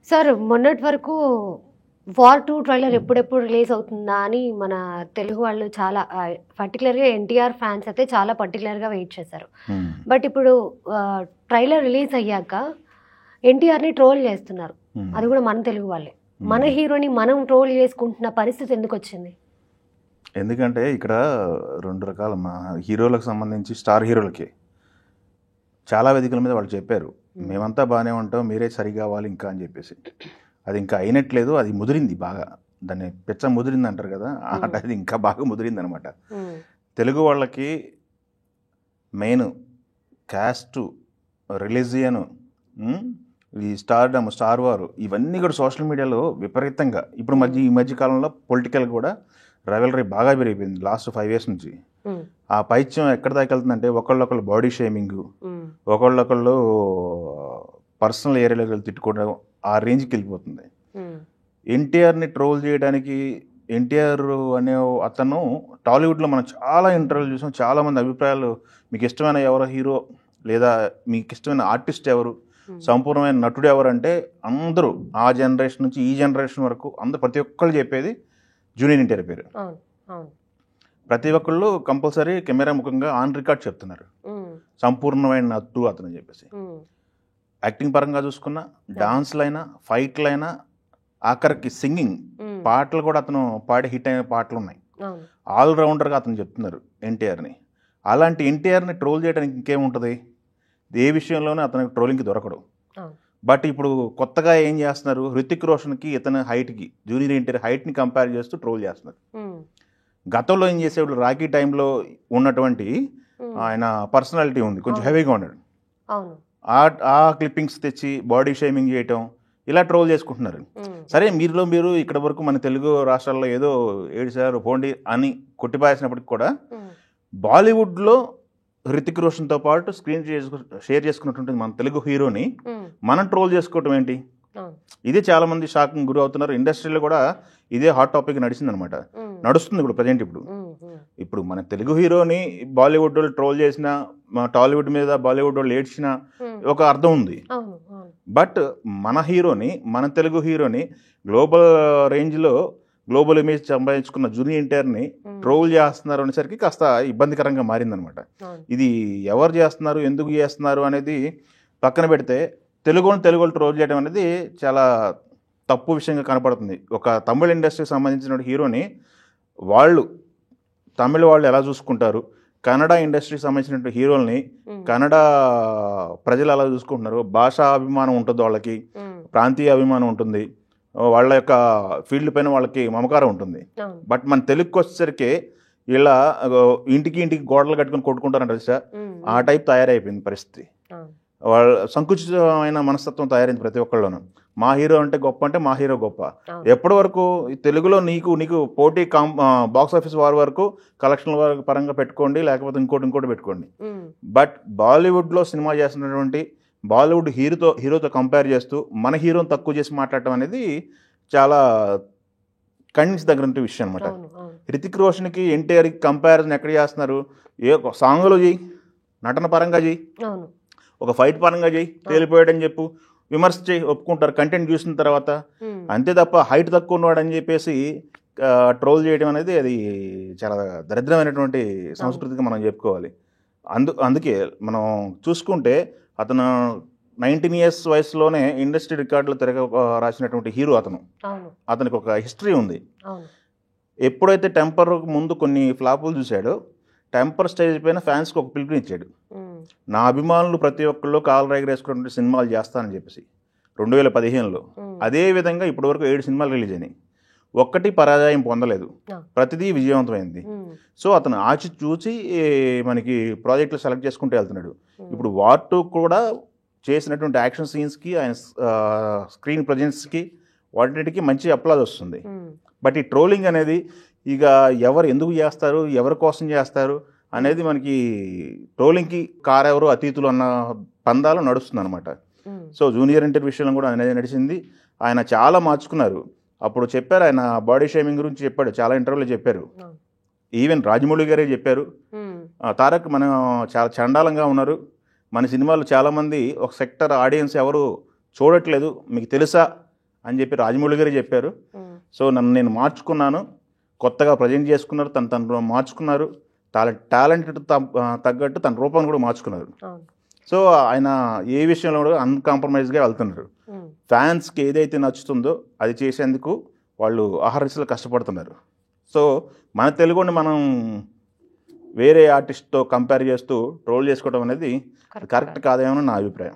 Sir మొన్నటి వరకు war 2 trailer ఎప్పుడెప్పుడు రిలీజ్ అవుతుందా అని మన తెలుగు వాళ్ళు చాలా పర్టికులర్గా ఎన్టీఆర్ ఫ్యాన్స్ అయితే చాలా పర్టికులర్గా వెయిట్ చేశారు. బట్ ఇప్పుడు ట్రైలర్ రిలీజ్ అయ్యాక ఎన్టీఆర్ని ట్రోల్ చేస్తున్నారు, అది కూడా మన తెలుగు వాళ్ళే. మన హీరోని మనం ట్రోల్ చేసుకుంటున్న పరిస్థితి ఎందుకు వచ్చింది? ఎందుకంటే ఇక్కడ రెండు రకాల మా హీరోలకు సంబంధించి స్టార్ హీరోలకి చాలా వేదికల మీద వాళ్ళు చెప్పారు, మేమంతా బాగానే ఉంటాం, మీరే సరిగా అవ్వాలి ఇంకా అని చెప్పేసి. అది ఇంకా అయినట్లేదు, అది ముదిరింది బాగా, దాన్ని పెచ్చ ముదిరింది అంటారు కదా, అది ఇంకా బాగా ముదిరింది అనమాట. తెలుగు వాళ్ళకి మెయిన్ క్యాస్ట్, రిలీజియన్, ఈ స్టార్డమ్, స్టార్ వారు, ఇవన్నీ కూడా సోషల్ మీడియాలో విపరీతంగా ఇప్పుడు ఈ మధ్య కాలంలో పొలిటికల్ కూడా రైవలరీ బాగా పెరిగిపోయింది లాస్ట్ 5 years నుంచి. ఆ పైత్యం ఎక్కడ దాకా వెళ్తుందంటే ఒకళ్ళొకళ్ళు బాడీ షేమింగ్, ఒకళ్ళొకళ్ళు పర్సనల్ ఏరియాలోకి వెళ్ళి తిట్టుకోవడం, ఆ రేంజ్కి వెళ్ళిపోతుంది. ఎన్టీఆర్ని ట్రోల్ చేయడానికి, ఎన్టీఆర్ అనే అతను టాలీవుడ్లో మనం చాలా ఇంటర్వ్యూలు చూసాం, చాలామంది అభిప్రాయాలు, మీకు ఇష్టమైన ఎవరో హీరో లేదా మీకు ఇష్టమైన ఆర్టిస్ట్ ఎవరు, సంపూర్ణమైన నటుడు ఎవరు అంటే అందరూ ఆ జనరేషన్ నుంచి ఈ జనరేషన్ వరకు అందరూ ప్రతి ఒక్కళ్ళు చెప్పేది జూనియర్ ఎన్టీఆర్ పేరు. ప్రతి ఒక్కళ్ళు కంపల్సరీ కెమెరా ముఖంగా ఆన్ రికార్డ్ చెప్తున్నారు సంపూర్ణమైన నటు అతను అని చెప్పేసి. యాక్టింగ్ పరంగా చూసుకున్నా, డాన్స్లైనా, ఫైట్లైనా, ఆఖరికి సింగింగ్ పాటలు కూడా అతను పాడే హిట్ అయిన పాటలు ఉన్నాయి. ఆల్రౌండర్గా అతను చెప్తున్నారు ఎన్టీఆర్ని. అలాంటి ఎన్టీఆర్ని ట్రోల్ చేయడానికి ఇంకేముంటుంది, ఏ విషయంలోనే అతనికి ట్రోలింగ్కి దొరకడు. బట్ ఇప్పుడు కొత్తగా ఏం చేస్తున్నారు, హృతిక్ రోషన్కి ఇతని హైట్కి, జూనియర్ ఎన్టీఆర్ హైట్ని కంపేర్ చేస్తూ ట్రోల్ చేస్తున్నారు. గతంలో ఏం చేసేవాళ్ళు, రాఖీ టైంలో ఉన్నటువంటి ఆయన పర్సనాలిటీ ఉంది, కొంచెం హెవీగా ఉన్నాడు, ఆ క్లిప్పింగ్స్ తెచ్చి బాడీ షేమింగ్ చేయటం, ఇలా ట్రోల్ చేసుకుంటున్నారు. సరే మీరు ఇక్కడ వరకు మన తెలుగు రాష్ట్రాల్లో ఏదో ఏడిసారు పోండి అని కొట్టిపాయేసినప్పటికి కూడా బాలీవుడ్లో హృతిక్ రోషన్తో పాటు స్క్రీన్ షేర్ చేసుకున్నటువంటి మన తెలుగు హీరోని మనం ట్రోల్ చేసుకోవటం ఏంటి, ఇదే చాలా మంది షాకింగ్ గురి అవుతున్నారు. ఇండస్ట్రీలో కూడా ఇదే హాట్ టాపిక్ నడిచిందనమాట, నడుస్తుంది ఇప్పుడు ప్రజెంట్. ఇప్పుడు మన తెలుగు హీరోని బాలీవుడ్ వాళ్ళు ట్రోల్ చేసిన, టాలీవుడ్ మీద బాలీవుడ్ వాళ్ళు ఏడ్చిన ఒక అర్థం ఉంది. బట్ మన హీరోని, మన తెలుగు హీరోని గ్లోబల్ రేంజ్లో గ్లోబల్ ఇమేజ్ సంపాదించుకున్న జూనియర్ ఎన్టీఆర్ని ట్రోల్ చేస్తున్నారు అనేసరికి కాస్త ఇబ్బందికరంగా మారిందనమాట. ఇది ఎవరు చేస్తున్నారు, ఎందుకు చేస్తున్నారు అనేది పక్కన పెడితే తెలుగు వాళ్ళు ట్రోల్ చేయడం అనేది చాలా తప్పు విషయంగా కనపడుతుంది. ఒక తమిళ ఇండస్ట్రీకి సంబంధించిన హీరోని తమిళ వాళ్ళు ఎలా చూసుకుంటారు, కన్నడ ఇండస్ట్రీకి సంబంధించిన హీరోల్ని కన్నడ ప్రజలు ఎలా చూసుకుంటున్నారు, భాషా అభిమానం ఉంటుంది వాళ్ళకి, ప్రాంతీయ అభిమానం ఉంటుంది, వాళ్ళ యొక్క ఫీల్డ్ పైన వాళ్ళకి మమకారం ఉంటుంది. బట్ మన తెలుగుకి వచ్చేసరికి ఇలా ఇంటికి గోడలు కట్టుకుని కొట్టుకుంటారంట సార్, ఆ టైప్ తయారైపోయింది పరిస్థితి. వాళ్ళ సంకుచితమైన మనస్తత్వం తయారైంది ప్రతి ఒక్కళ్ళలోనూ. మా హీరో అంటే గొప్ప, అంటే మా హీరో గొప్ప. ఎప్పటి వరకు తెలుగులో నీకు పోటీ బాక్స్ ఆఫీస్ వారి వరకు కలెక్షన్ల పరంగా పెట్టుకోండి, లేకపోతే ఇంకోటి పెట్టుకోండి. బట్ బాలీవుడ్లో సినిమా చేస్తున్నటువంటి బాలీవుడ్ హీరోతో కంపేర్ చేస్తూ మన హీరోని తక్కువ చేసి మాట్లాడటం అనేది చాలా ఖండించదగిన విషయం అనమాట. హృతిక్ రోషన్కి ఎన్టీఆర్కి కంపారిజన్ ఎక్కడ చేస్తున్నారు, ఏ సాంగ్లో చేయి, నటన పరంగా చేయి, ఒక ఫైట్ పరంగా చేయి, తేలిపోయాడని చెప్పు విమర్శ చేయి, ఒప్పుకుంటారు కంటెంట్ చూసిన తర్వాత. అంతే తప్ప హైట్ తక్కువ ఉన్నాడని చెప్పేసి ట్రోల్ చేయడం అనేది అది చాలా దరిద్రమైనటువంటి సంస్కృతిగా మనం చెప్పుకోవాలి. అందుకే మనం చూసుకుంటే అతను 19 years వయసులోనే ఇండస్ట్రీ రికార్డులు రాసినటువంటి హీరో అతను. అతనికి ఒక హిస్టరీ ఉంది. ఎప్పుడైతే టెంపర్ ముందు కొన్ని ఫ్లాపులు చూశాడో, టెంపర్ స్టేజ్ పైన ఫ్యాన్స్కి ఒక పిలుపునిచ్చాడు, నా అభిమానులు ప్రతి ఒక్కళ్ళు కాలు రైగరేసుకున్నటువంటి సినిమాలు చేస్తానని చెప్పేసి 2015లో. అదేవిధంగా ఇప్పటి వరకు 7 సినిమాలు రిలీజ్ అయినాయి, ఒక్కటి పరాజయం పొందలేదు, ప్రతిదీ విజయవంతమైంది. సో అతను ఆచి చూసి మనకి ప్రాజెక్టులు సెలెక్ట్ చేసుకుంటూ వెళ్తున్నాడు. ఇప్పుడు వార్ 2 కూడా చేసినటువంటి యాక్షన్ సీన్స్కి, ఆయన స్క్రీన్ ప్రజెన్స్కి, వాటికి మంచి అప్లాజ్ వస్తుంది. బట్ ఈ ట్రోలింగ్ అనేది ఇక ఎవరు ఎందుకు చేస్తారు, ఎవరి కోసం చేస్తారు అనేది మనకి ట్రోలింగ్కి కారెవరు అతీతులు అన్న పందాలు నడుస్తుంది అనమాట. సో జూనియర్ ఎన్టీఆర్ విషయంలో కూడా అనేది నడిచింది. ఆయన చాలా మార్చుకున్నారు. అప్పుడు చెప్పారు, ఆయన బాడీ షేమింగ్ గురించి చెప్పాడు, చాలా ఇంటర్వ్యూలో చెప్పారు. ఈవెన్ రాజమౌళి గారే చెప్పారు, తారక్ మనం చాలా చండాలంగా ఉన్నారు, మన సినిమాలు చాలామంది ఒక సెక్టర్ ఆడియన్స్ ఎవరు చూడట్లేదు, మీకు తెలుసా అని చెప్పి రాజమౌళి గారు చెప్పారు. సో నన్ను నేను మార్చుకున్నాను, కొత్తగా ప్రజెంట్ చేసుకున్నారు, తను మార్చుకున్నారు, టాలెంట్ తగ్గట్టు తన రూపాన్ని కూడా మార్చుకున్నారు. సో ఆయన ఏ విషయంలో కూడా అన్కాంప్రమైజ్గా వెళ్తున్నారు. ఫ్యాన్స్కి ఏదైతే నచ్చుతుందో అది చేసేందుకు వాళ్ళు ఆహర్నిశలు కష్టపడుతున్నారు. సో మన తెలుగుని మనం వేరే ఆర్టిస్ట్తో కంపేర్ చేస్తూ ట్రోల్ చేసుకోవడం అనేది కరెక్ట్ కాదేమో నా అభిప్రాయం.